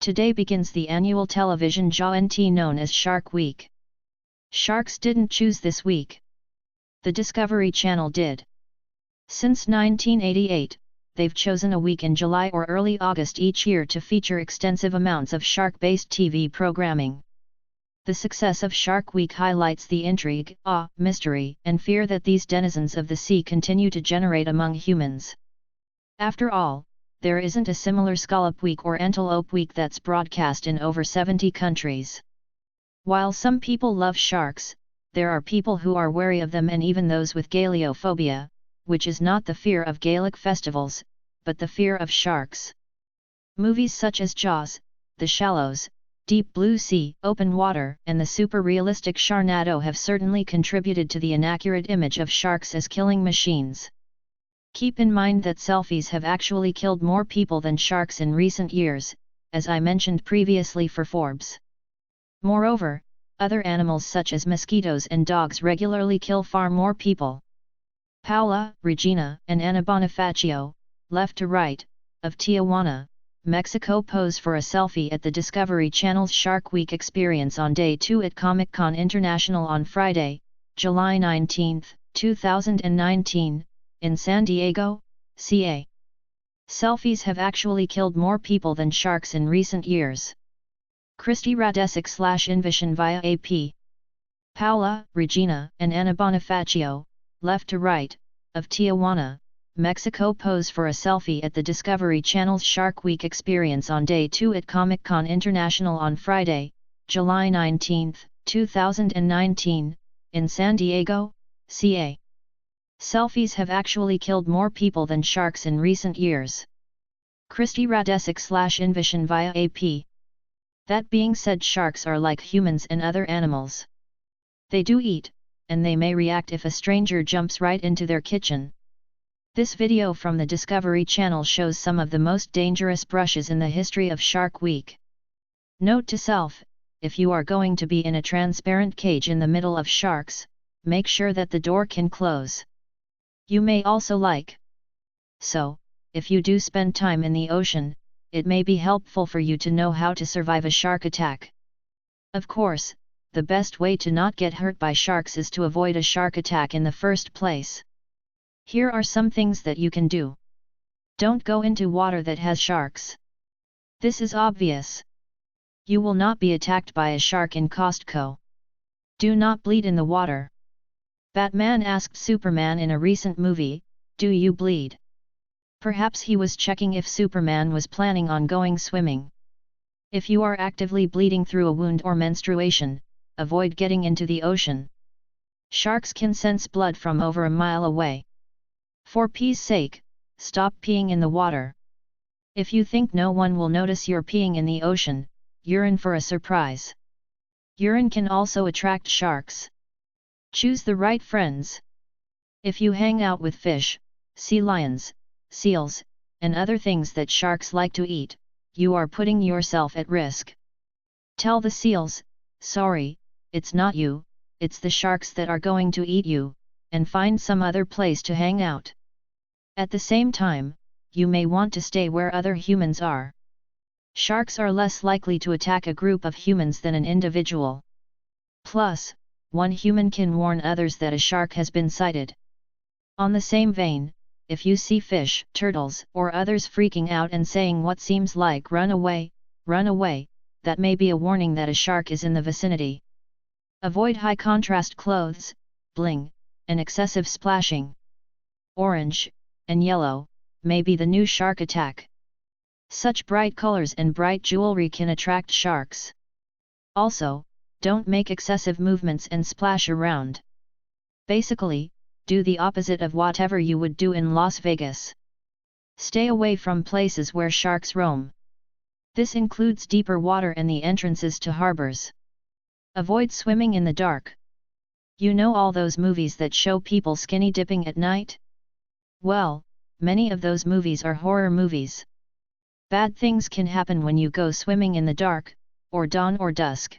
Today begins the annual television jaunt known as Shark Week. Sharks didn't choose this week. The Discovery Channel did. Since 1988, they've chosen a week in July or early August each year to feature extensive amounts of shark-based TV programming. The success of Shark Week highlights the intrigue, awe, mystery, and fear that these denizens of the sea continue to generate among humans. After all, there isn't a similar Scallop Week or Antelope Week that's broadcast in over 70 countries. While some people love sharks, there are people who are wary of them, and even those with galeophobia, which is not the fear of Gaelic festivals, but the fear of sharks. Movies such as Jaws, The Shallows, Deep Blue Sea, Open Water, and the super-realistic Sharknado have certainly contributed to the inaccurate image of sharks as killing machines. Keep in mind that selfies have actually killed more people than sharks in recent years, as I mentioned previously for Forbes. Moreover, other animals such as mosquitoes and dogs regularly kill far more people. Paula, Regina, and Ana Bonifacio, left to right, of Tijuana, Mexico pose for a selfie at the Discovery Channel's Shark Week experience on Day 2 at Comic-Con International on Friday, July 19, 2019, in San Diego, CA. Selfies have actually killed more people than sharks in recent years. Christy Radesic / Envision via AP. Paula, Regina, and Ana Bonifacio, left to right, of Tijuana, Mexico pose for a selfie at the Discovery Channel's Shark Week experience on Day 2 at Comic-Con International on Friday, July 19, 2019, in San Diego, CA. Selfies have actually killed more people than sharks in recent years. Christy Radesic / Envision via AP. That being said, sharks are like humans and other animals. They do eat, and they may react if a stranger jumps right into their kitchen. This video from the Discovery Channel shows some of the most dangerous brushes in the history of Shark Week. Note to self: if you are going to be in a transparent cage in the middle of sharks, make sure that the door can close. You may also So, if you do spend time in the ocean, it may be helpful for you to know how to survive a shark attack. Of course, the best way to not get hurt by sharks is to avoid a shark attack in the first place. Here are some things that you can do. Don't go into water that has sharks. This is obvious. You will not be attacked by a shark in Costco. Do not bleed in the water. Batman asked Superman in a recent movie, "Do you bleed?" Perhaps he was checking if Superman was planning on going swimming. If you are actively bleeding through a wound or menstruation, avoid getting into the ocean. Sharks can sense blood from over a mile away. For peace sake, stop peeing in the water. If you think no one will notice you're peeing in the ocean, you're in for a surprise. Urine can also attract sharks. Choose the right friends. If you hang out with fish, sea lions, seals, and other things that sharks like to eat, you are putting yourself at risk. Tell the seals, "Sorry, it's not you, it's the sharks that are going to eat you," and find some other place to hang out. At the same time, you may want to stay where other humans are. Sharks are less likely to attack a group of humans than an individual. Plus, one human can warn others that a shark has been sighted. On the same vein, if you see fish, turtles, or others freaking out and saying what seems like run away, that may be a warning that a shark is in the vicinity. Avoid high contrast clothes, bling, and excessive splashing. Orange and yellow may be the new shark attack. Such bright colors and bright jewelry can attract sharks. Also, don't make excessive movements and splash around. Basically, do the opposite of whatever you would do in Las Vegas. Stay away from places where sharks roam. This includes deeper water and the entrances to harbors. Avoid swimming in the dark. You know all those movies that show people skinny dipping at night? Well, many of those movies are horror movies. Bad things can happen when you go swimming in the dark, or dawn or dusk.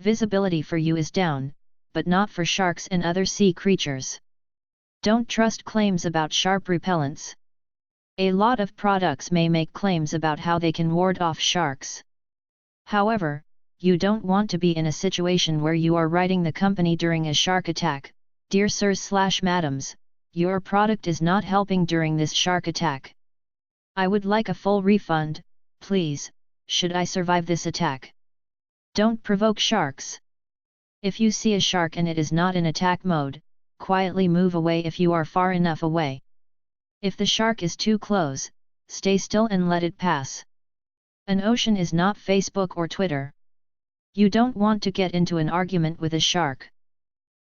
Visibility for you is down, but not for sharks and other sea creatures. Don't trust claims about sharp repellents. A lot of products may make claims about how they can ward off sharks. However, you don't want to be in a situation where you are writing the company during a shark attack. Dear sirs/madams, your product is not helping during this shark attack. I would like a full refund, please, should I survive this attack. Don't provoke sharks. If you see a shark and it is not in attack mode, quietly move away if you are far enough away. If the shark is too close, stay still and let it pass. An ocean is not Facebook or Twitter. You don't want to get into an argument with a shark.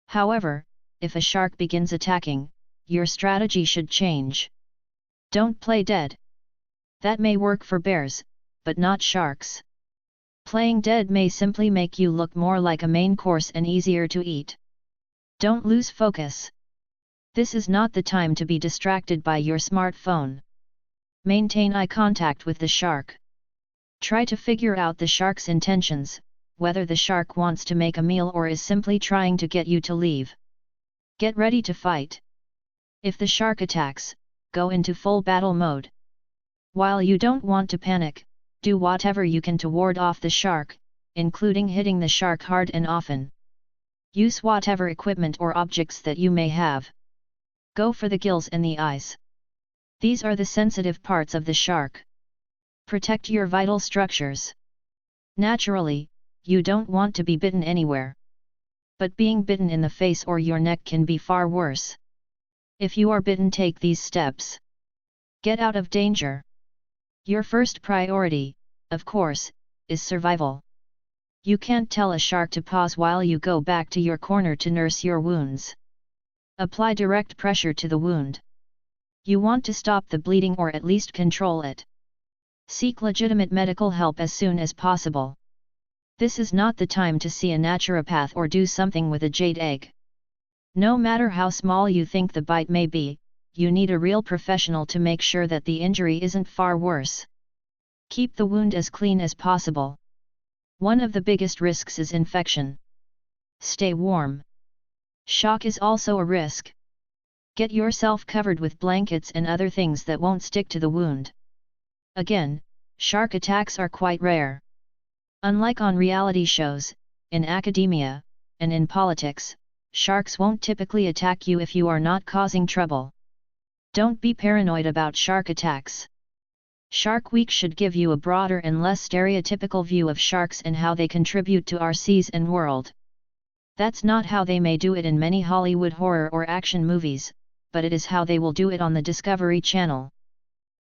However, if a shark begins attacking, your strategy should change. Don't play dead. That may work for bears, but not sharks. Playing dead may simply make you look more like a main course and easier to eat. Don't lose focus. This is not the time to be distracted by your smartphone. Maintain eye contact with the shark. Try to figure out the shark's intentions, whether the shark wants to make a meal or is simply trying to get you to leave. Get ready to fight. If the shark attacks, go into full battle mode. While you don't want to panic, do whatever you can to ward off the shark, including hitting the shark hard and often. Use whatever equipment or objects that you may have. Go for the gills and the eyes. These are the sensitive parts of the shark. Protect your vital structures. Naturally, you don't want to be bitten anywhere. But being bitten in the face or your neck can be far worse. If you are bitten, take these steps. Get out of danger. Your first priority, of course, is survival. You can't tell a shark to pause while you go back to your corner to nurse your wounds. Apply direct pressure to the wound. You want to stop the bleeding or at least control it. Seek legitimate medical help as soon as possible. This is not the time to see a naturopath or do something with a jade egg. No matter how small you think the bite may be, you need a real professional to make sure that the injury isn't far worse. Keep the wound as clean as possible. One of the biggest risks is infection. Stay warm. Shock is also a risk. Get yourself covered with blankets and other things that won't stick to the wound. Again, shark attacks are quite rare. Unlike on reality shows, in academia, and in politics, sharks won't typically attack you if you are not causing trouble. Don't be paranoid about shark attacks. Shark Week should give you a broader and less stereotypical view of sharks and how they contribute to our seas and world. That's not how they may do it in many Hollywood horror or action movies, but it is how they will do it on the Discovery Channel.